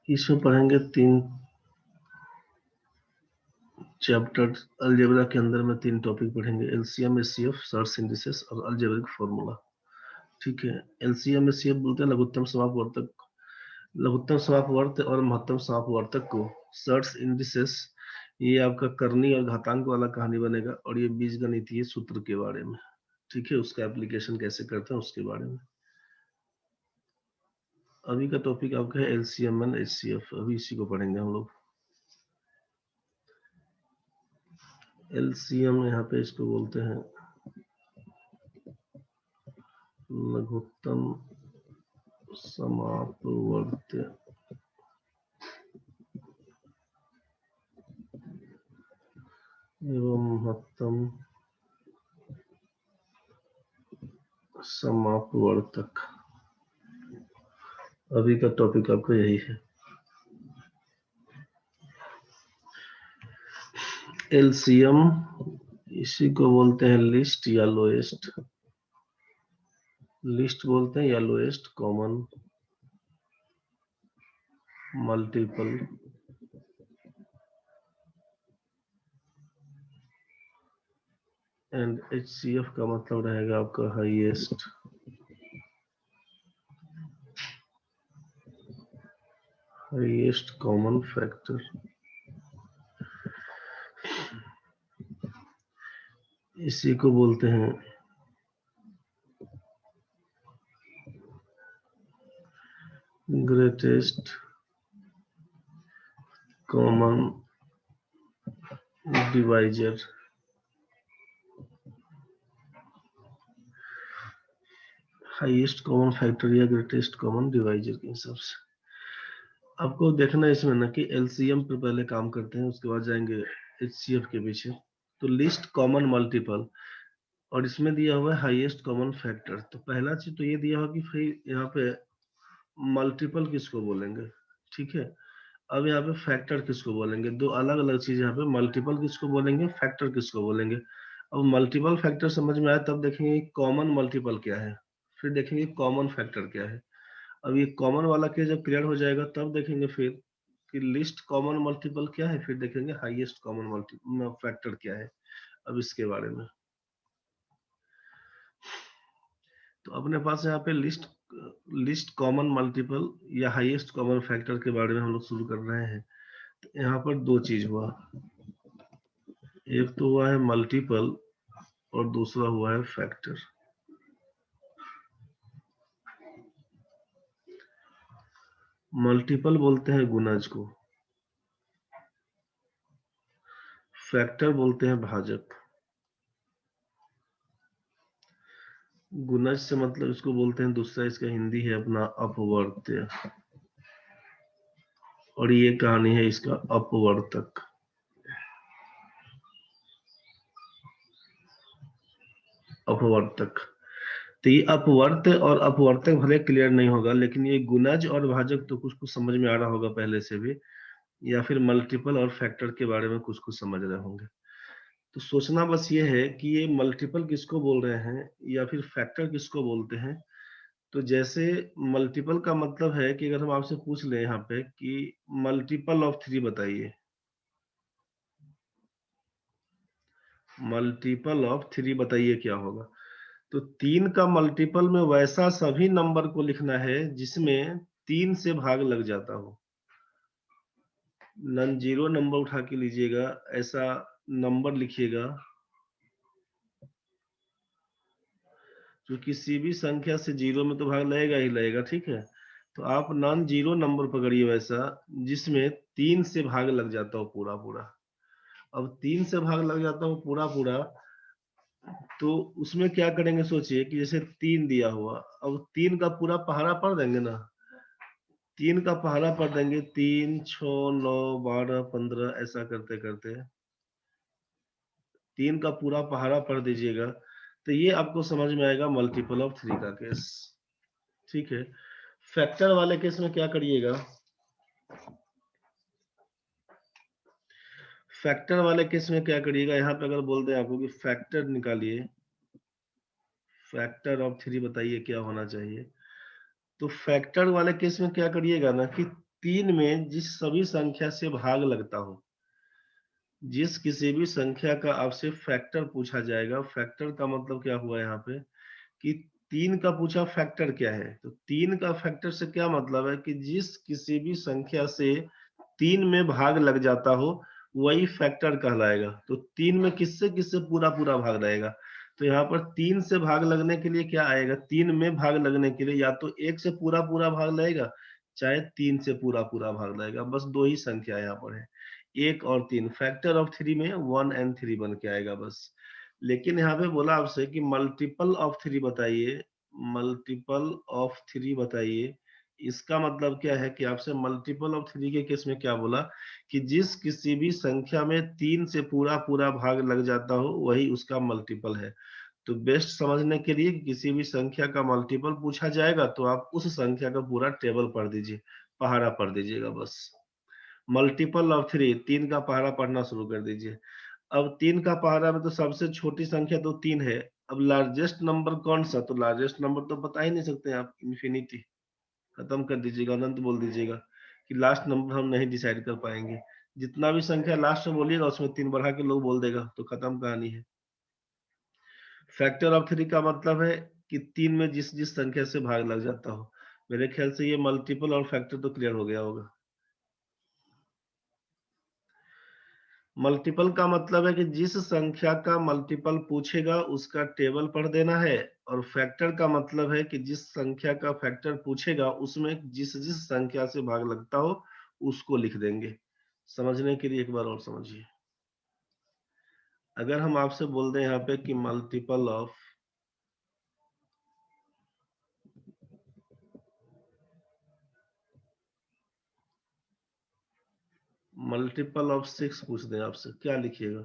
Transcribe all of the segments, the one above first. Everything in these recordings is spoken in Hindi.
इसमें पढ़ेंगे 3 चैप्टर। अलजेब्रा के अंदर में 3 टॉपिक पढ़ेंगे, एलसीएम, एचसीएफ, सर्च इंडिसेस और अलजेब्रिक फॉर्मूला। ठीक है। एलसीएम एचसीएफ बोलते हैं लघुत्तम समापवर्तक, लघुत्तम समापवर्त और महत्तम समापवर्तक को। सर्च इंडिसेस ये आपका करनी और घातांक वाला कहानी बनेगा, और ये बीजगणितीय सूत्र के बारे में। ठीक है, उसका एप्लीकेशन कैसे करते हैं उसके बारे में। अभी का टॉपिक आपका है एलसीएम एंड एचसीएफ, अभी इसी को पढ़ेंगे हम लोग। एलसीएम यहाँ पे इसको बोलते हैं लघुत्तम समापवर्त एवं महत्तम समापवर्तक। अभी का टॉपिक आपका यही है। एलसीएम इसी को बोलते हैं लिस्ट या लोएस्ट, लिस्ट बोलते हैं या lowest common multiple, and HCF का मतलब रहेगा आपका हाईएस्ट कॉमन फैक्टर। इसी को बोलते हैं greatest common divisor. Highest common factor या ग्रेटेस्ट कॉमन डिवाइजर के हिसाब से आपको देखना है इसमें ना कि एलसीएम पे पहले काम करते हैं, उसके बाद जाएंगे एचसीएफ के पीछे। तो लिस्ट कॉमन मल्टीपल, और इसमें दिया हुआ है हाईएस्ट कॉमन फैक्टर। तो पहला चीज तो ये दिया हुआ कि फिर यहाँ पे मल्टीपल किसको बोलेंगे। ठीक है। अब यहाँ पे फैक्टर किसको बोलेंगे, दो अलग अलग चीज। यहाँ पे मल्टीपल किसको बोलेंगे, फैक्टर किसको बोलेंगे। अब मल्टीपल फैक्टर समझ में आया तब देखेंगे कॉमन मल्टीपल क्या है, फिर देखेंगे कॉमन फैक्टर क्या है। अब ये कॉमन वाला केस जब क्लियर हो जाएगा तब देखेंगे फिर कि लिस्ट कॉमन मल्टीपल क्या है, फिर देखेंगे हाईएस्ट कॉमन मल्टीपल फैक्टर क्या है। अब इसके बारे में तो अपने पास यहाँ पे लिस्ट कॉमन मल्टीपल या हाईएस्ट कॉमन फैक्टर के बारे में हम लोग शुरू कर रहे हैं। तो यहाँ पर 2 चीज हुआ, एक तो हुआ है मल्टीपल और दूसरा हुआ है फैक्टर। मल्टीपल बोलते हैं गुणज को, फैक्टर बोलते हैं भाजक। गुणज से मतलब इसको बोलते हैं, दूसरा इसका हिंदी है अपना अपवर्त्य, और ये कहानी है इसका अपवर्तक। अपवर्तक तो ये अपवर्त और अपवर्तक भले क्लियर नहीं होगा, लेकिन ये गुणज और भाजक तो कुछ कुछ समझ में आ रहा होगा पहले से भी, या फिर मल्टीपल और फैक्टर के बारे में कुछ कुछ समझ रहे होंगे। तो सोचना बस ये है कि ये मल्टीपल किसको बोल रहे हैं या फिर फैक्टर किसको बोलते हैं। तो जैसे मल्टीपल का मतलब है कि अगर हम आपसे पूछ लें यहाँ पे कि मल्टीपल ऑफ 3 बताइए, मल्टीपल ऑफ 3 बताइए क्या होगा। तो 3 का मल्टीपल में वैसा सभी नंबर को लिखना है जिसमें 3 से भाग लग जाता हो। नॉन जीरो नंबर उठा के लीजिएगा, ऐसा नंबर लिखिएगा जो किसी भी संख्या से जीरो में तो भाग लगेगा ही लगेगा। ठीक है। तो आप नॉन जीरो नंबर पकड़िए वैसा जिसमें 3 से भाग लग जाता हो पूरा पूरा। अब 3 से भाग लग जाता हो पूरा पूरा, तो उसमें क्या करेंगे सोचिए कि जैसे 3 दिया हुआ, अब 3 का पूरा पहाड़ा पढ़ देंगे ना, 3 का पहाड़ा पढ़ देंगे, 3 6 9 12 15 ऐसा करते करते 3 का पूरा पहाड़ा पढ़ दीजिएगा, तो ये आपको समझ में आएगा मल्टीपल ऑफ 3 का केस। ठीक है। फैक्टर वाले केस में क्या करिएगा, फैक्टर वाले केस में क्या करिएगा, यहाँ पे अगर बोल दें आपको कि फैक्टर निकालिए, फैक्टर ऑफ 3 बताइए क्या होना चाहिए, तो फैक्टर वाले केस में क्या करिएगा ना कि 3 में जिस सभी संख्या से भाग लगता हो, जिस किसी भी संख्या का आपसे फैक्टर पूछा जाएगा, फैक्टर का मतलब क्या हुआ यहाँ पे कि 3 का पूछा फैक्टर क्या है, तो 3 का फैक्टर से क्या मतलब है कि जिस किसी भी संख्या से 3 में भाग लग जाता हो वही फैक्टर कहलाएगा। तो 3 में किससे किससे पूरा पूरा भाग लगेगा, तो यहाँ पर 3 से भाग लगने के लिए क्या आएगा, 3 में भाग लगने के लिए या तो 1 से पूरा पूरा भाग लगेगा, चाहे 3 से पूरा पूरा भाग लगेगा। बस दो ही संख्या यहाँ पर है, 1 और 3। फैक्टर ऑफ 3 में 1 एंड 3 बन के आएगा बस। लेकिन यहाँ पे बोला आपसे कि मल्टीपल ऑफ 3 बताइए, मल्टीपल ऑफ 3 बताइए। इसका मतलब क्या है कि आपसे मल्टीपल ऑफ 3 के केस में क्या बोला कि जिस किसी भी संख्या में 3 से पूरा पूरा भाग लग जाता हो वही उसका मल्टीपल है। तो बेस्ट समझने के लिए किसी भी संख्या का मल्टीपल पूछा जाएगा तो आप उस संख्या का पूरा टेबल पढ़ दीजिए, पहाड़ा पढ़ दीजिएगा बस। मल्टीपल ऑफ 3, 3 का पहाड़ा पढ़ना शुरू कर दीजिए। अब 3 का पहाड़ा में तो सबसे छोटी संख्या तो 3 है। अब लार्जेस्ट नंबर कौन सा, तो लार्जेस्ट नंबर तो बता ही नहीं सकते आप, इन्फिनिटी। खत्म कर दीजिएगा, अनंत बोल दीजिएगा कि लास्ट नंबर हम नहीं डिसाइड कर पाएंगे। जितना भी संख्या लास्ट में बोलिएगा उसमें 3 बढ़ा के लोग बोल देगा, तो खत्म कहानी है। फैक्टर ऑफ 3 का मतलब है कि 3 में जिस जिस संख्या से भाग लग जाता हो। मेरे ख्याल से ये मल्टीपल और फैक्टर तो क्लियर हो गया होगा। मल्टीपल का मतलब है कि जिस संख्या का मल्टीपल पूछेगा उसका टेबल पढ़ देना है, और फैक्टर का मतलब है कि जिस संख्या का फैक्टर पूछेगा उसमें जिस जिस संख्या से भाग लगता हो उसको लिख देंगे। समझने के लिए एक बार और समझिए। अगर हम आपसे बोल दें यहाँ पे कि मल्टीपल ऑफ मल्टीपल ऑफ 6 पूछ दें आपसे, क्या लिखिएगा?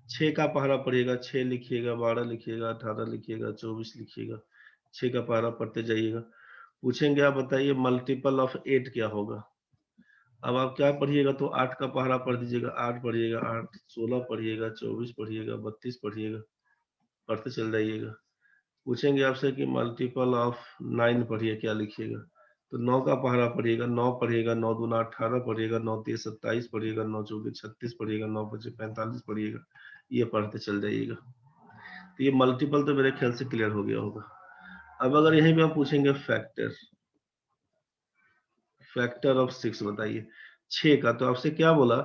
6 का पहाड़ा पढ़िएगा, 6 लिखिएगा, 12 लिखिएगा, 18 लिखिएगा, 24 लिखिएगा, 6 का पहाड़ा पढ़ते जाइएगा। पूछेंगे आप बताइए मल्टीपल ऑफ 8 क्या होगा। अब आप क्या पढ़िएगा, तो 8 का पहाड़ा पढ़ दीजिएगा, 8 पढ़िएगा, 8, 16 पढ़िएगा, 24 पढ़िएगा, 32 पढ़िएगा, पढ़ते चल जाइएगा। पूछेंगे आपसे कि मल्टीपल ऑफ 9 पढ़िए, क्या लिखिएगा, तो 9 का पहाड़ा पढ़िएगा, 9 पढ़िएगा, 9 दूना 18 पढ़िएगा, 9 तीस 27 पढ़िएगा, 9 चौके 36 पढ़िएगा, 9 पचे 45 पढ़िएगा, ये पढ़ते चल जाइएगा। तो ये मल्टीपल तो मेरे ख्याल से क्लियर हो गया होगा। अब अगर यहीं पे हम पूछेंगे फैक्टर, फैक्टर ऑफ 6 बताइए 6 का, तो आपसे क्या बोला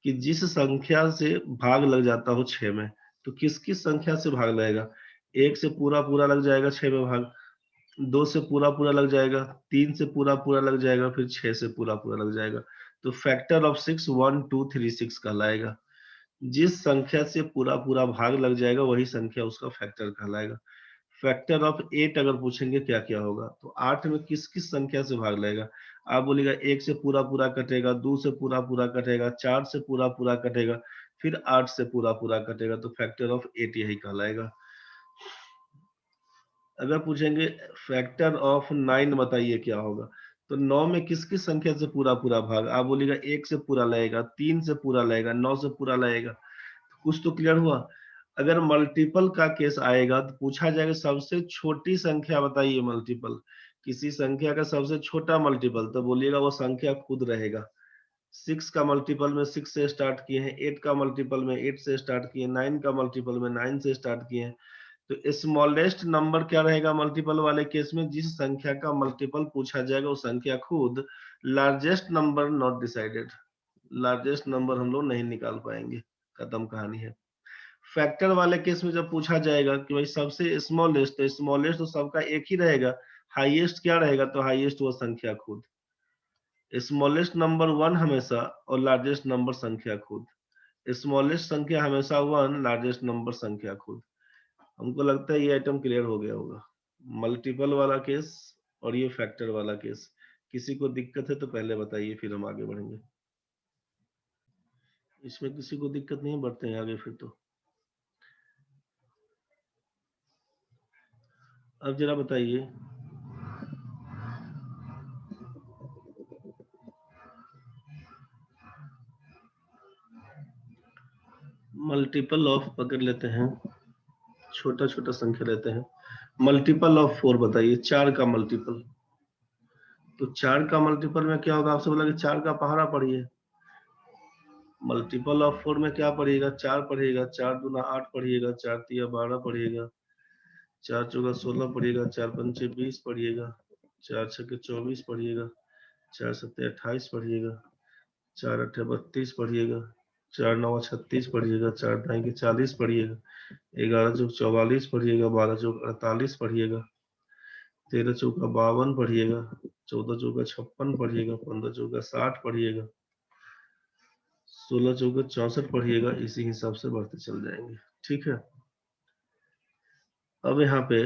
कि जिस संख्या से भाग लग जाता हो 6 में, तो किस किस संख्या से भाग लगेगा? 1 से पूरा पूरा लग जाएगा 6 में भाग, 2 से पूरा पूरा लग जाएगा, 3 से पूरा पूरा लग जाएगा, फिर 6 से पूरा पूरा लग जाएगा। तो फैक्टर ऑफ 6 1 2 3 6 कहलाएगा। जिस संख्या से पूरा पूरा भाग लग जाएगा वही संख्या उसका फैक्टर कहलाएगा। फैक्टर ऑफ 8 अगर पूछेंगे क्या क्या होगा, तो 8 में किस किस संख्या से भाग लगेगा? आप बोलिएगा 1 से पूरा पूरा कटेगा, 2 से पूरा पूरा कटेगा, 4 से पूरा पूरा कटेगा, फिर 8 से पूरा पूरा कटेगा, तो फैक्टर ऑफ 8 यही कहलाएगा। अगर पूछेंगे फैक्टर ऑफ 9 बताइए क्या होगा, तो 9 में किस किस संख्या से पूरा पूरा भाग? आप बोलिएगा 1 से पूरा लगेगा, 3 से पूरा लगेगा, 9 से पूरा लगेगा। कुछ तो क्लियर हुआ। अगर मल्टीपल का केस आएगा तो पूछा जाएगा सबसे छोटी संख्या बताइए मल्टीपल, किसी संख्या का सबसे छोटा मल्टीपल, तो बोलिएगा वो संख्या खुद रहेगा। 6 का मल्टीपल में 6 से स्टार्ट किए हैं, 8 का मल्टीपल में 8 से स्टार्ट किए, 9 का मल्टीपल में 9 से स्टार्ट किए हैं। तो स्मॉलेस्ट नंबर क्या रहेगा मल्टीपल वाले केस में? जिस संख्या का मल्टीपल पूछा जाएगा वो संख्या खुद। Largest number not decided, largest number हम लोग नहीं निकाल पाएंगे, खत्म कहानी है। फैक्टर वाले केस में जब पूछा जाएगा कि भाई सबसे स्मॉलेस्ट, तो स्मॉलेस्ट तो सबका एक ही रहेगा, हाईएस्ट क्या रहेगा, तो हाईएस्ट वो संख्या खुद। स्मॉलेस्ट नंबर 1 हमेशा, और लार्जेस्ट नंबर संख्या खुद। स्मॉलेस्ट संख्या हमेशा 1, लार्जेस्ट नंबर संख्या खुद। हमको लगता है ये आइटम क्लियर हो गया होगा, मल्टीपल वाला केस और ये फैक्टर वाला केस। किसी को दिक्कत है तो पहले बताइए, फिर हम आगे बढ़ेंगे। इसमें किसी को दिक्कत नहीं, बढ़ते हैं आगे फिर तो। अब जरा बताइए मल्टीपल ऑफ पकड़ लेते हैं, छोटा छोटा संख्या लेते हैं। मल्टीपल ऑफ 4 बताइए, 4 का मल्टीपल। तो 4 का मल्टीपल में क्या होगा, आपसे बोला कि 4 का पहाड़ा पढ़िए। मल्टीपल ऑफ 4 में क्या पढ़िएगा, 4 पढ़िएगा, 4 दूना 8 पढ़िएगा, 4 तिया 12 पढ़िएगा, 4 चौका 16 पढ़िएगा, 4 पंचे 20 पढ़िएगा, 4 छक्के 24 पढ़िएगा, 4 सत्ते 28 पढ़िएगा, 4 अट्ठे 32 पढ़िएगा, 4 नौ 36 पढ़िएगा, 4 ढाई के 40 पढ़िएगा, 11 चौक 44 पढ़िएगा, 12 चौक 48 पढ़िएगा, 13 चौका 52 पढ़िएगा, 14 चौका 56 पढ़िएगा, 15 चौका 60 पढ़िएगा, 16 चौका 64 पढ़िएगा। इसी हिसाब से बढ़ते चल जाएंगे। ठीक है, अब यहाँ पे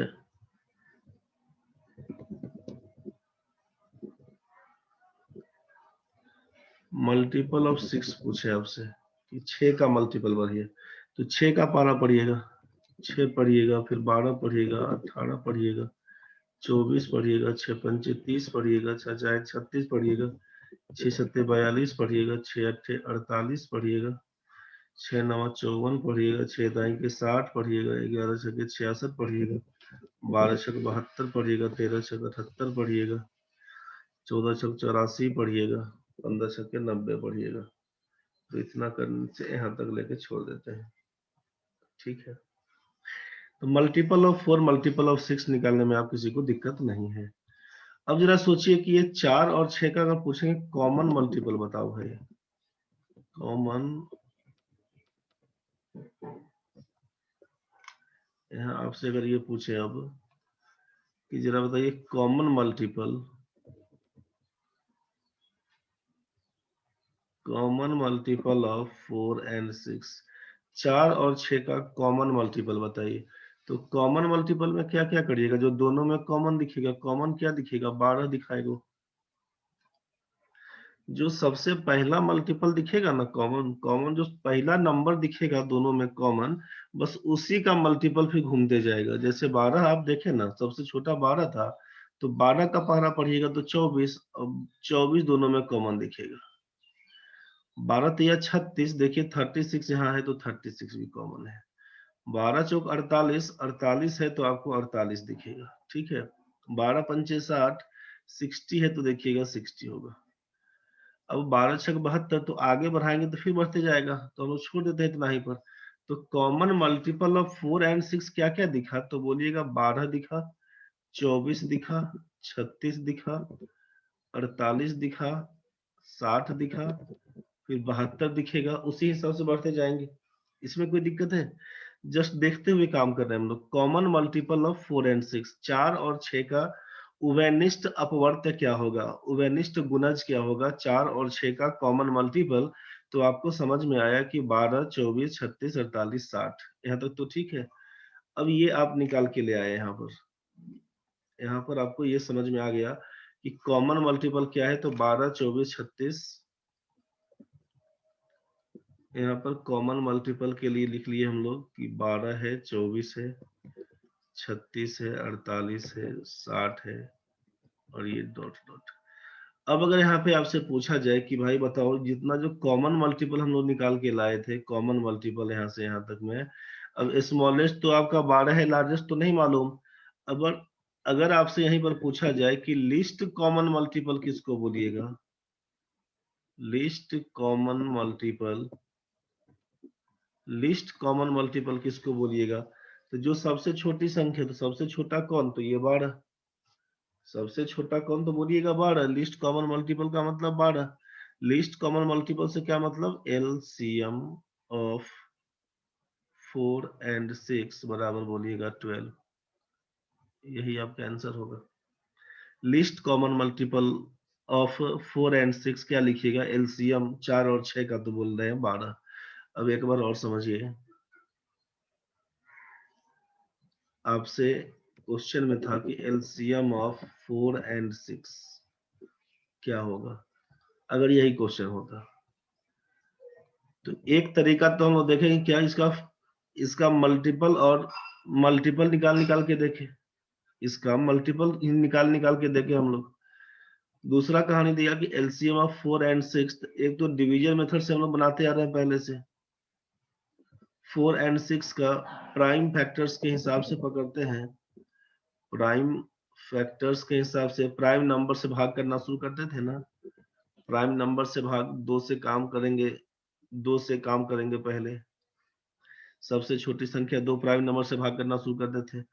मल्टीपल ऑफ 6 पूछे आपसे कि 6 का मल्टीपल बढ़िए, तो 6 का पारा पढ़िएगा, 6 पढ़िएगा, फिर 12 पढ़िएगा, 18 पढ़िएगा, 24 पढ़िएगा, 6 पंचे 30 पढ़िएगा, 6 चाहे 36 पढ़िएगा, 6 सत्ते 42 पढ़िएगा, 6 अट्ठे 48 पढ़िएगा, 6 नवा 54 पढ़िएगा, 6 दाई के 60 पढ़िएगा, 11 छक्के 66 पढ़िएगा, 12 छक 72 पढ़िएगा, 13 छक 78 पढ़िएगा, 14 छक 84 पढ़िएगा, 15 छक्के 90 पढ़िएगा। तो इतना करने से यहाँ तक लेके छोड़ देते हैं। ठीक है, तो मल्टीपल ऑफ 4 मल्टीपल ऑफ 6 निकालने में आप किसी को दिक्कत नहीं है। अब जरा सोचिए कि ये 4 और 6 का अगर पूछेंगे कॉमन मल्टीपल बताओ भाई, कॉमन, यहाँ आपसे अगर ये पूछे अब कि जरा बताइए common multiple, common multiple of 4 and 6, 4 और 6 का कॉमन मल्टीपल बताइए। तो कॉमन मल्टीपल में क्या क्या करिएगा, जो दोनों में कॉमन दिखेगा, कॉमन क्या दिखेगा, 12 दिखाएगा। जो सबसे पहला मल्टीपल दिखेगा ना कॉमन, कॉमन जो पहला नंबर दिखेगा दोनों में कॉमन, बस उसी का मल्टीपल फिर घूमते जाएगा। जैसे 12 आप देखे ना, सबसे छोटा 12 था, तो 12 का पहरा पढ़िएगा तो 24, अब 24 दोनों में कॉमन दिखेगा। 12 तिया 36, देखिए 36 यहाँ है तो 36 भी कॉमन है। 12 चौक 48, 48 है तो आपको 48 दिखेगा। ठीक है, 12 पंचे 60, 60 है तो देखिएगा 60 होगा। अब 12 छक 72, तो आगे बढ़ाएंगे तो फिर बढ़ते जाएगा, तो हम लोग छोड़ देते हैं इतना ही पर। तो कॉमन मल्टीपल ऑफ 4 एंड 6 क्या क्या दिखा, तो बोलिएगा 12 दिखा, 24 दिखा, 36 दिखा, 48 दिखा, 60 दिखा, फिर 72 दिखेगा। उसी हिसाब से बढ़ते जाएंगे, इसमें कोई दिक्कत है? जस्ट देखते हुए काम कर रहे हैं हम लोग। कॉमन मल्टीपल ऑफ 4 एंड 6, 4 और 6 का उभयनिष्ठ अपवर्त्य क्या होगा, उभयनिष्ठ गुणज क्या होगा 4 और 6 का कॉमन मल्टीपल। तो आपको समझ में आया कि 12, 24, 36, 48, 60, यहाँ तक तो ठीक है। अब ये आप निकाल के ले आए यहाँ पर, यहाँ पर आपको ये समझ में आ गया कि कॉमन मल्टीपल क्या है। तो 12, 24, 36, यहाँ पर कॉमन मल्टीपल के लिए लिख लिए हम लोग कि 12 है, 24 है, 36 है, 48 है, 60 है, और ये डॉट डॉट। अब अगर यहाँ पे आपसे पूछा जाए कि भाई बताओ, जितना जो कॉमन मल्टीपल हम लोग निकाल के लाए थे, कॉमन मल्टीपल यहाँ से यहाँ तक में, अब स्मॉलेस्ट तो आपका 12 है, लार्जेस्ट तो नहीं मालूम। अब अगर आपसे यहीं पर पूछा जाए कि लिस्ट कॉमन मल्टीपल किसको बोलिएगा, list common multiple, list common multiple किसको बोलिएगा, तो जो सबसे छोटी संख्या, तो सबसे छोटा कौन, तो ये 12, सबसे छोटा कौन, तो बोलिएगा 12। लिस्ट कॉमन मल्टीपल का मतलब 12। लिस्ट कॉमन मल्टीपल से क्या मतलब, एलसीएम ऑफ 4 एंड 6 बराबर बोलिएगा 12। यही आपका आंसर होगा। List common multiple of 4 and 6 क्या लिखिएगा, एलसीएम 4 और 6 का तो बोल रहे हैं 12। अब एक बार और समझिए, आपसे क्वेश्चन में था कि एलसीएम ऑफ 4 एंड 6 क्या होगा, अगर यही क्वेश्चन होता। तो एक तरीका तो हम लोग देखेंगे क्या, इसका इसका मल्टीपल और मल्टीपल निकाल निकाल के देखें, इसका मल्टीपल निकाल निकाल के देखें हम लोग। दूसरा कहानी दिया कि एलसीएम ऑफ 4 एंड 6, एक तो डिवीजन मेथड से हम लोग बनाते आ रहे हैं पहले से। 4 एंड 6 का प्राइम फैक्टर्स के हिसाब से पकड़ते हैं, प्राइम फैक्टर्स के हिसाब से प्राइम नंबर से भाग करना शुरू करते थे ना, प्राइम नंबर से भाग, 2 से काम करेंगे, 2 से काम करेंगे पहले, सबसे छोटी संख्या 2 प्राइम नंबर से भाग करना शुरू करते थे।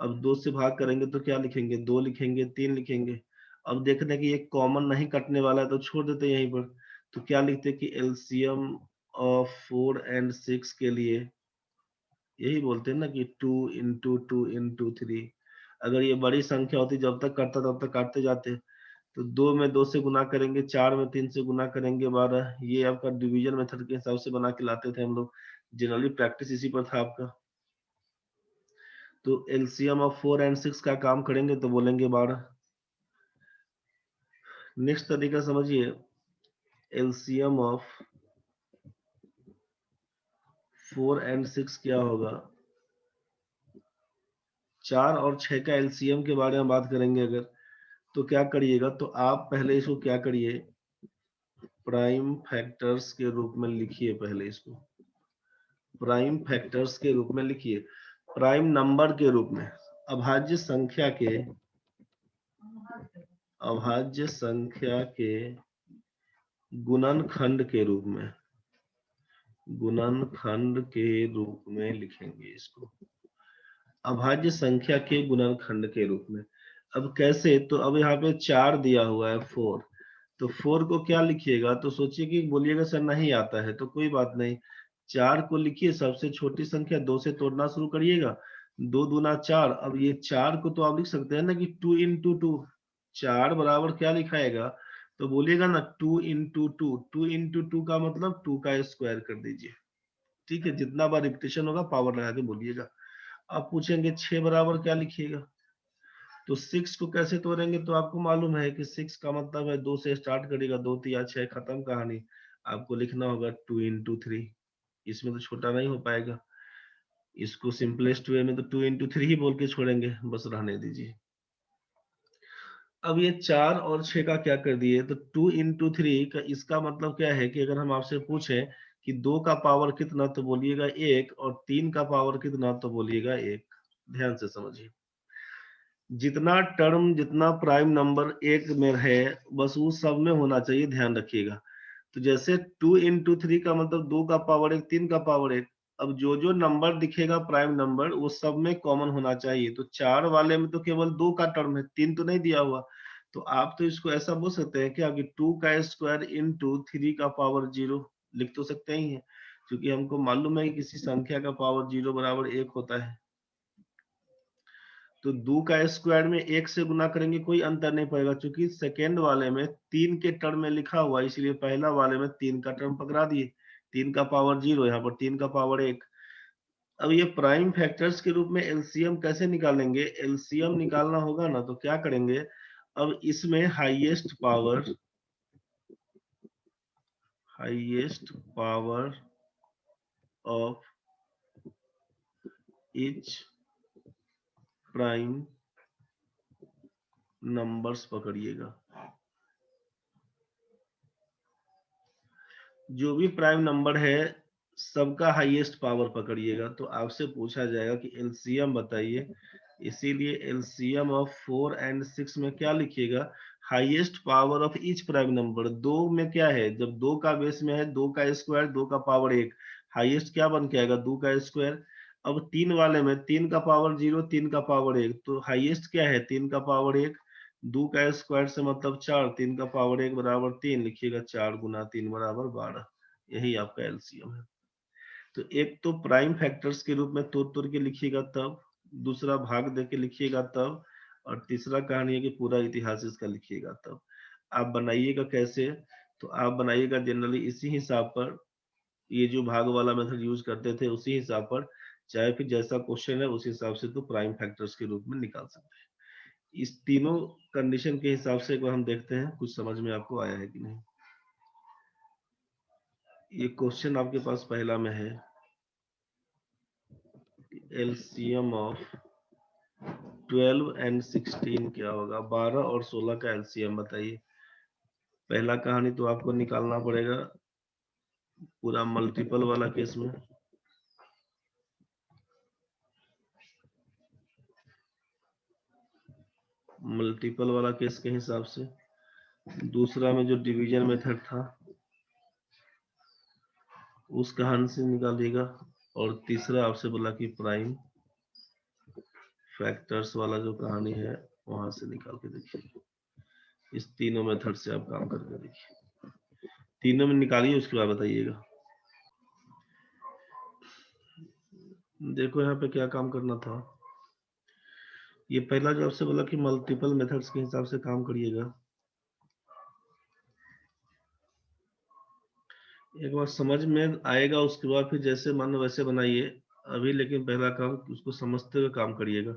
अब 2 से भाग करेंगे तो क्या लिखेंगे, 2 लिखेंगे, 3 लिखेंगे। अब देखते हैं कि ये कॉमन नहीं कटने वाला है तो छोड़ देते हैं यहीं पर। तो क्या लिखते हैं कि एलसीएम ऑफ 4 एंड 6 के लिए यही बोलते हैं ना कि 2 into 2 into 3। अगर ये बड़ी संख्या होती जब तक करता तब तक काटते जाते। तो 2 में 2 से गुना करेंगे, 4 में 3 से गुना करेंगे 12। ये आपका डिवीजन मेथड के हिसाब से बना के लाते थे हम लोग। जनरली प्रैक्टिस इसी पर था आपका। तो एलसीएम ऑफ 4 एंड 6 का काम करेंगे तो बोलेंगे 12। नेक्स्ट तरीका समझिए, एलसीएम ऑफ 4 एंड 6 क्या होगा। 4 और 6 का एलसीएम के बारे में बात करेंगे अगर, तो क्या करिएगा, तो आप पहले इसको क्या करिए, प्राइम फैक्टर्स के रूप में लिखिए। पहले इसको प्राइम फैक्टर्स के रूप में लिखिए, प्राइम नंबर के रूप में, अभाज्य संख्या के, अभाज्य संख्या के गुणनखंड के रूप में, गुणनखंड के रूप में लिखेंगे इसको, अभाज्य संख्या के गुणनखंड के रूप में। अब कैसे, तो अब यहाँ पे 4 दिया हुआ है 4, तो 4 को क्या लिखिएगा, तो सोचिए कि बोलिएगा सर नहीं आता है, तो कोई बात नहीं, 4 को लिखिए, सबसे छोटी संख्या 2 से तोड़ना शुरू करिएगा, 2 दूना 4। अब ये 4 को तो आप लिख सकते हैं ना कि 2 into 2, 4 बराबर क्या लिखाएगा, तो बोलिएगा ना 2 into 2, 2 into 2 का मतलब 2 का स्क्वायर कर दीजिए। ठीक है, जितना बार रिपीटेशन होगा पावर लगा के बोलिएगा। आप पूछेंगे 6 बराबर क्या लिखिएगा, तो 6 को कैसे तोड़ेंगे, तो आपको मालूम है कि 6 का मतलब है 2 से स्टार्ट करेगा, 2 3 6 खत्म कहानी। आपको लिखना होगा 2 into 3, इसमें तो छोटा नहीं हो पाएगा। इसको सिंपलेस्ट वे में तो 2 into 3 ही बोल के छोड़ेंगे, बस रहने दीजिए। अब ये 4 और 6 का क्या कर दिए, तो 2 into 3 का इसका मतलब क्या है कि अगर हम आपसे पूछें कि 2 का पावर कितना, तो बोलिएगा 1, और 3 का पावर कितना, तो बोलिएगा 1। ध्यान से समझिए, जितना टर्म, जितना प्राइम नंबर एक में है, बस वो सब में होना चाहिए, ध्यान रखिएगा। तो जैसे 2 into 3 का मतलब 2 का पावर 1, 3 का पावर 1। अब जो जो नंबर दिखेगा प्राइम नंबर, वो सब में कॉमन होना चाहिए। तो 4 वाले में तो केवल 2 का टर्म है, 3 तो नहीं दिया हुआ। तो आप तो इसको ऐसा बोल सकते हैं क्या कि 2 का स्क्वायर इंटू 3 का पावर 0 लिख तो सकते ही हैं, क्योंकि हमको मालूम है कि किसी संख्या का पावर 0 बराबर 1 होता है। तो 2 का स्क्वायर में 1 से गुना करेंगे कोई अंतर नहीं पड़ेगा, क्योंकि सेकेंड वाले में 3 के टर्म में लिखा हुआ है, इसलिए पहला वाले में 3 का टर्म पकड़ा दिए। 3 का पावर 0, यहाँ पर 3 का पावर 1। अब ये प्राइम फैक्टर्स के रूप में एलसीएम कैसे निकालेंगे, एलसीएम निकालना होगा ना, तो क्या करेंगे, अब इसमें highest power of each prime numbers पकड़िएगा। जो भी प्राइम नंबर है सबका हाईएस्ट पावर पकड़िएगा। तो आपसे पूछा जाएगा कि एलसीएम बताइए, इसीलिए एलसीएम ऑफ 4 एंड 6 में क्या लिखिएगा, highest power of each prime number. 2 में क्या है, जब 2 का बेस में है 2 का स्क्वायर, 2 का पावर 1, हाईएस्ट क्या बन के आएगा, 2 का स्क्वायर। अब 3 वाले में 3 का पावर 0, 3 का पावर 1, तो हाईएस्ट क्या है, 3 का पावर 1। 2 का स्क्वायर से मतलब 4, 3 का पावर 1 बराबर 3 लिखिएगा, 4 गुना 3 बराबर 12। यही आपका एलसीएम है। तो एक तो प्राइम फैक्टर्स के रूप में तोड़ तोड़ के लिखिएगा तब, दूसरा भाग दे के लिखिएगा तब, और तीसरा कहानी है कि पूरा इतिहास इसका लिखिएगा तब। आप बनाइएगा कैसे, तो आप बनाइएगा जनरली इसी हिसाब पर, ये जो भाग वाला मेथड यूज करते थे उसी हिसाब पर, चाहे फिर जैसा क्वेश्चन है उस हिसाब से तो प्राइम फैक्टर्स के रूप में निकाल सकते हैं। इस तीनों कंडीशन के हिसाब से एक बार हम देखते हैं कुछ समझ में आपको आया है कि नहीं। ये क्वेश्चन आपके पास पहला में है, एलसीएम ऑफ 12 एंड 16 क्या होगा, 12 और 16 का एलसीएम बताइए। पहला कहानी तो आपको निकालना पड़ेगा पूरा मल्टीपल वाला केस में। मल्टीपल वाला केस के हिसाब से, दूसरा में जो डिवीजन मेथड था उस कहानी से निकालिएगा, और तीसरा आपसे बोला कि प्राइम फैक्टर्स वाला जो कहानी है वहां से निकाल के देखिए। इस तीनों मेथड से आप काम करके देखिए, तीनों में निकालिए, उसके बाद बताइएगा। देखो यहाँ पे क्या काम करना था। ये पहला जो आपसे बोला कि मल्टीपल मेथड्स के हिसाब से काम करिएगा, एक बार समझ में आएगा, उसके बाद फिर जैसे मन वैसे बनाइए अभी, लेकिन पहला काम उसको समझते हुए काम करिएगा,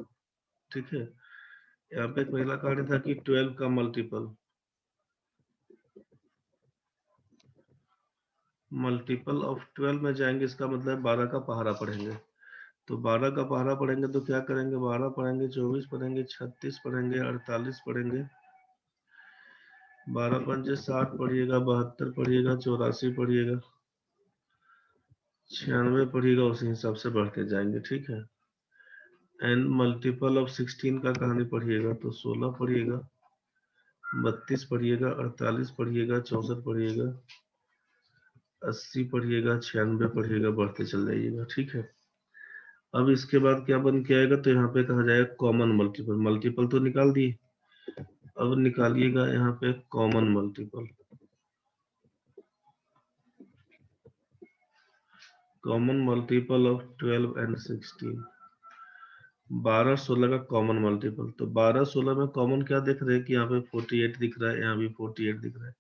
ठीक है। यहाँ पे पहला कहानी था कि 12 का मल्टीपल ऑफ 12 में जाएंगे, इसका मतलब 12 का पहाड़ा पढ़ेंगे। तो 12 का पहाड़ा पढ़ेंगे तो क्या करेंगे, 12 पढ़ेंगे, 24 पढ़ेंगे, 36 पढ़ेंगे, 48 पढ़ेंगे, 12 पंजे 60 पढ़िएगा, 72 पढ़िएगा, 84 पढ़िएगा, 96 पढ़िएगा, उसी हिसाब से बढ़ते जाएंगे, ठीक है। एन मल्टीपल ऑफ 16 का कहानी पढ़िएगा तो 16 पढ़िएगा, 32 पढ़िएगा, 48 पढ़िएगा, 64 पढ़िएगा, 80 पढ़िएगा, 96 पढ़िएगा, बढ़ते चल जाइएगा, ठीक है। अब इसके बाद क्या बन के आएगा, तो यहाँ पे कहा जाएगा कॉमन मल्टीपल। मल्टीपल तो निकाल दिए, अब निकालिएगा यहाँ पे common multiple. Common multiple of 12 and 16, 12 16 का कॉमन मल्टीपल। तो 12 16 में कॉमन क्या देख रहे हैं कि यहाँ पे 48 दिख रहा है, यहाँ भी 48 दिख रहा है।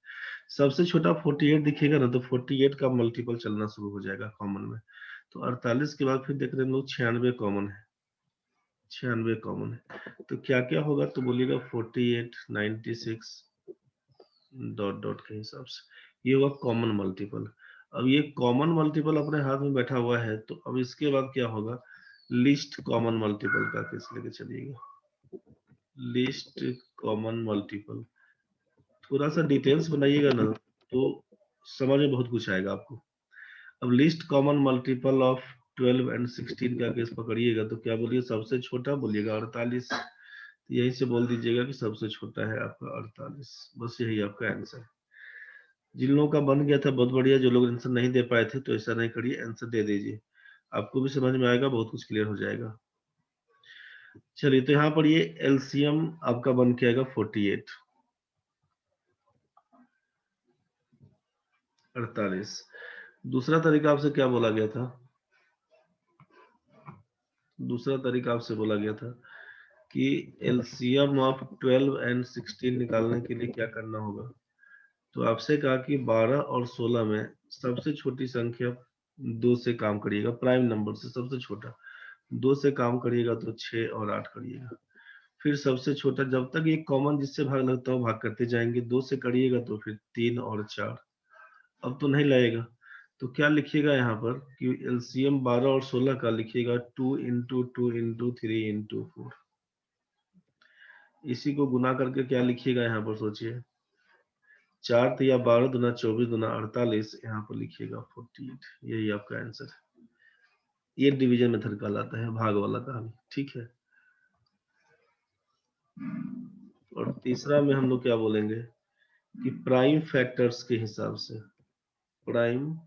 सबसे छोटा 48 दिखेगा ना तो 48 का मल्टीपल चलना शुरू हो जाएगा कॉमन में। तो 48 के बाद फिर देख रहे हैं लोग 96 कॉमन है, 96 कॉमन है। तो क्या क्या होगा तो बोलिएगा 48, 96 डॉट डॉट के हिसाब से, ये हुआ कॉमन मल्टीपल। अब ये कॉमन मल्टीपल अपने हाथ में बैठा हुआ है, तो अब इसके बाद क्या होगा, लिस्ट कॉमन मल्टीपल का केस लेके चलिएगा। लिस्ट कॉमन मल्टीपल, थोड़ा सा डिटेल्स बनाइएगा ना तो समझ में बहुत कुछ आएगा आपको। अब list common multiple of 12 and 16 का केस पकड़िएगा तो क्या बोलिए, सबसे छोटा बोलिएगा 48, यही से बोल दीजिएगा कि सबसे छोटा है आपका 48, बस यही आपका आंसर। जिन लोगों का बन गया था बहुत बढ़िया, जो लोग आंसर नहीं दे पाए थे तो ऐसा नहीं करिए, आंसर दे दीजिए, आपको भी समझ में आएगा, बहुत कुछ क्लियर हो जाएगा। चलिए तो यहाँ पर ये एलसीएम आपका बन के आएगा 48, 48। दूसरा तरीका आपसे क्या बोला गया था, दूसरा तरीका आपसे बोला गया था कि एलसीएम ऑफ 12 एंड 16 निकालने के लिए क्या करना होगा। तो आपसे कहा कि 12 और 16 में सबसे छोटी संख्या 2 से काम करिएगा, प्राइम नंबर से सबसे छोटा 2 से काम करिएगा तो 6 और 8 करिएगा। फिर सबसे छोटा, जब तक ये कॉमन जिससे भाग लगता हो भाग करते जाएंगे, 2 से करिएगा तो फिर 3 और 4। अब तो नहीं लगेगा, तो क्या लिखिएगा यहाँ पर कि एलसीएम 12 और 16 का लिखिएगा 2 इंटू 2 इंटू 3 इंटू 4। इसी को गुना करके क्या लिखिएगा यहाँ पर सोचिए, 4 तो या 12 दुना 24 दुना 48, यहाँ पर लिखिएगा 48, यही आपका आंसर है। ये डिवीजन मेथड कहलाता है, भाग वाला कहानी, ठीक है। और तीसरा में हम लोग क्या बोलेंगे कि प्राइम फैक्टर्स के हिसाब से, प्राइम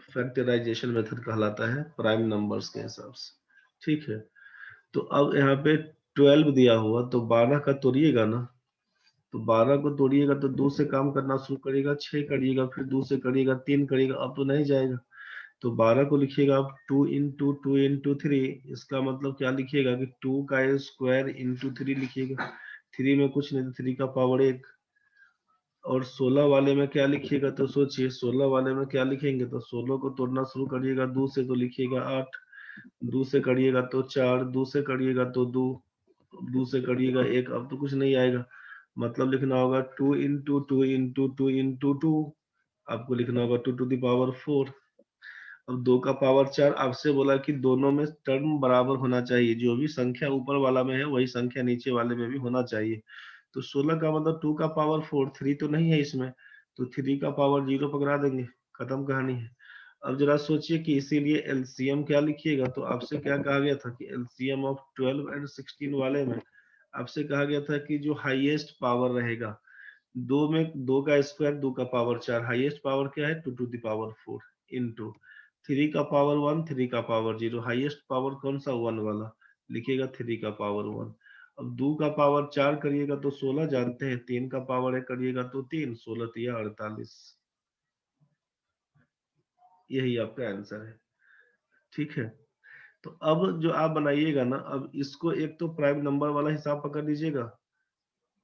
फैक्टराइजेशन मेथड कहलाता है प्राइम नंबर्स के हिसाब से, ठीक है। तो अब यहाँ पे 12 दिया हुआ तो 12 का तोड़िएगा ना, तो 12 को तोड़िएगा तो 2 से काम करना शुरू करिएगा, 6 करिएगा, फिर 2 से करिएगा, 3 करिएगा, अब तो नहीं जाएगा। तो 12 को लिखिएगा आप 2 इंटू 2 इंटू 3, इसका मतलब क्या लिखिएगा कि 2 का स्क्वायर इंटू 3 लिखिएगा, 3 में कुछ नहीं तो 3 का पावर 1। और 16 वाले में क्या लिखिएगा तो सोचिए, 16 वाले में क्या लिखेंगे, तो 16 को तोड़ना शुरू करिएगा 2 से तो लिखिएगा 8, 2 से करिएगा तो 4, 2 से करिएगा तो 2, 2 से करिएगा 1, अब तो कुछ नहीं आएगा, मतलब लिखना होगा 2 इंटू 2 इंटू 2 इंटू 2, आपको लिखना होगा 2 टू द पावर 4। अब 2 का पावर 4, आपसे बोला कि दोनों में टर्म बराबर होना चाहिए, जो भी संख्या ऊपर वाला में है वही संख्या नीचे वाले में भी होना चाहिए। तो 16 का मतलब 2 का पावर 4, 3 तो नहीं है इसमें, तो 3 का पावर 0 पकड़ा देंगे, खत्म कहानी है। अब जरा सोचिए कि इसीलिए एलसीएम क्या लिखिएगा, तो आपसे क्या कहा गया था कि एलसीएम ऑफ 12 एंड 16 वाले में आपसे कहा गया था कि जो हाईएस्ट पावर रहेगा, दो में दो का स्क्वायर, दो का पावर 4, हाईएस्ट पावर क्या है 2 टू द पावर 4 इंटू 3 का पावर 1, 3 का पावर 0, हाईएस्ट पावर कौन सा 1 वाला, लिखिएगा 3 का पावर 1। अब 2 का पावर 4 करिएगा तो 16 जानते हैं, 3 का पावर 1 करिएगा तो 3, 16 तिया 48। यही आपका आंसर है, ठीक है। तो अब जो आप बनाइएगा ना, अब इसको एक तो प्राइम नंबर वाला हिसाब पकड़ लीजिएगा,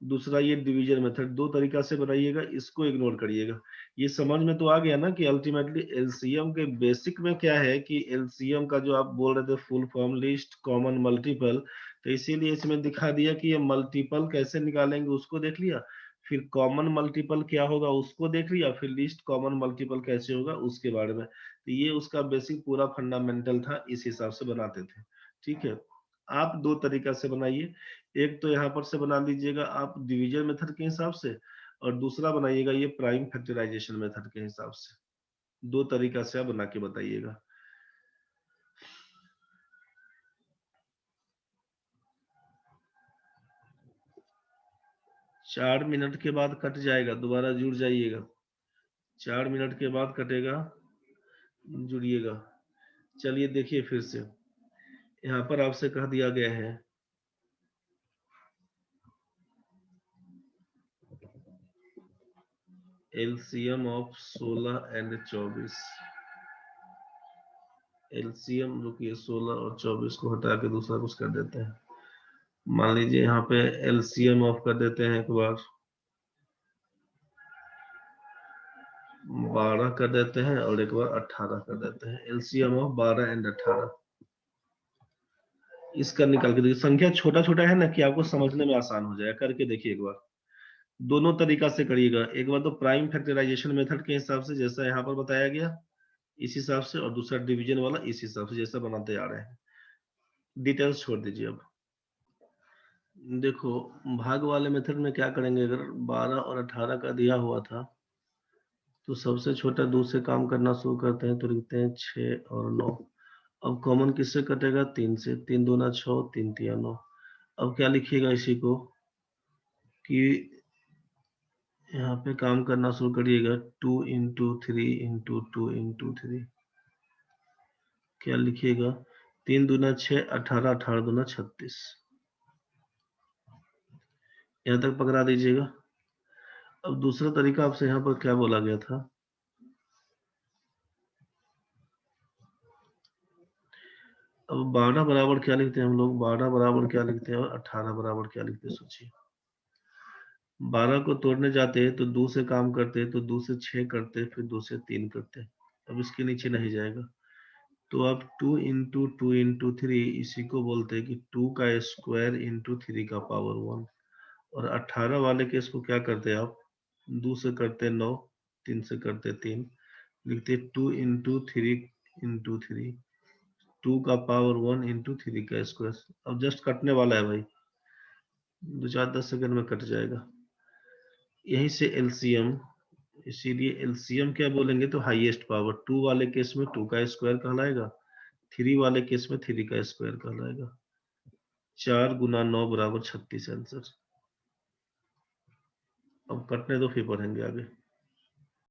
दूसरा ये डिवीजन मेथड, दो तरीका से बनाइएगा, इसको इग्नोर करिएगा। ये समझ में तो आ गया ना कि अल्टीमेटली एलसीएम के बेसिक में क्या है कि एलसीएम का जो आप बोल रहे थे full form list common multiple, तो इसीलिए इसमें दिखा दिया कि ये मल्टीपल कैसे निकालेंगे उसको देख लिया, फिर कॉमन मल्टीपल क्या होगा उसको देख लिया, फिर लिस्ट कॉमन मल्टीपल कैसे होगा उसके बारे में। तो ये उसका बेसिक पूरा फंडामेंटल था, इस हिसाब से बनाते थे, ठीक है। आप दो तरीका से बनाइए, एक तो यहाँ पर से बना लीजिएगा आप डिवीजन मेथड के हिसाब से, और दूसरा बनाइएगा ये प्राइम फैक्टराइजेशन मेथड के हिसाब से। दो तरीका से आप बना के बताइएगा। चार मिनट के बाद कट जाएगा, दोबारा जुड़ जाइएगा, 4 मिनट के बाद कटेगा, जुड़िएगा। चलिए देखिए फिर से, यहाँ पर आपसे कह दिया गया है एलसीएम ऑफ 16 एंड 24। एलसीएम रुकिए, 16 और 24 को हटा के दूसरा कुछ कर देते हैं। मान लीजिए यहाँ पे एलसीएम ऑफ कर देते हैं, एक बार 12 कर देते हैं और एक बार 18 कर देते हैं, एलसीएम ऑफ 12 एंड 18। इसका निकाल के देखिए, संख्या छोटा छोटा है ना कि आपको समझने में आसान हो जाएगा, करके देखिए एक बार। दोनों तरीका से करिएगा, एक बार तो प्राइम फैक्टराइजेशन मेथड के हिसाब से जैसा यहाँ पर बताया गया इस हिसाब से, और दूसरा डिवीजन वाला इस हिसाब से जैसा बनाते आ रहे हैं। डिटेल्स छोड़ दीजिए। अब देखो, भाग वाले मेथड में क्या करेंगे, अगर 12 और 18 का दिया हुआ था तो सबसे छोटा 2 से काम करना शुरू करते हैं, तो लिखते हैं 6 और 9। अब कॉमन किससे कटेगा, 3 से, 3 दूना 6, 3 तिया 9। अब क्या लिखिएगा इसी को कि यहाँ पे काम करना शुरू करिएगा, 2 इंटू 3 इंटू 2 इंटू 3। क्या लिखिएगा, 3 दूना 6, 18, 18 दूना 36। यहाँ तक पकड़ा दीजिएगा। अब दूसरा तरीका आपसे यहाँ पर क्या बोला गया था, अब 12 बराबर क्या लिखते हैं हम लोग, 12 बराबर क्या लिखते हैं और 18 बराबर क्या लिखते हैं, सोचिए। 12 को तोड़ने जाते हैं तो 2 से काम करते हैं, तो 2 से 6 करते हैं, फिर 2 से 3 करते हैं। अब इसके नीचे नहीं जाएगा, तो आप 2 इंटू 2 इंटू 3, इसी को बोलते हैं कि 2 का स्क्वायर इंटू 3 का पावर 1। और 18 वाले केस को क्या करते हैं आप, 2 से करते 9, 3 से करते 3, लिखते 2 इंटू 3 इंटू 3, 2 का पावर 1 इंटू 3 का स्क्वायर। अब जस्ट कटने वाला है भाई, 2-4-10 सेकंड में कट जाएगा। यहीं से एलसीएम, इसीलिए एलसीएम क्या बोलेंगे तो हाईएस्ट पावर, 2 वाले केस में 2 का स्क्वायर कहलाएगा, 3 वाले केस में 3 का स्क्वायर कहलाएगा। 4 गुना 9 बराबर 36 आंसर। अब कटने दो फिर पढ़ेंगे आगे।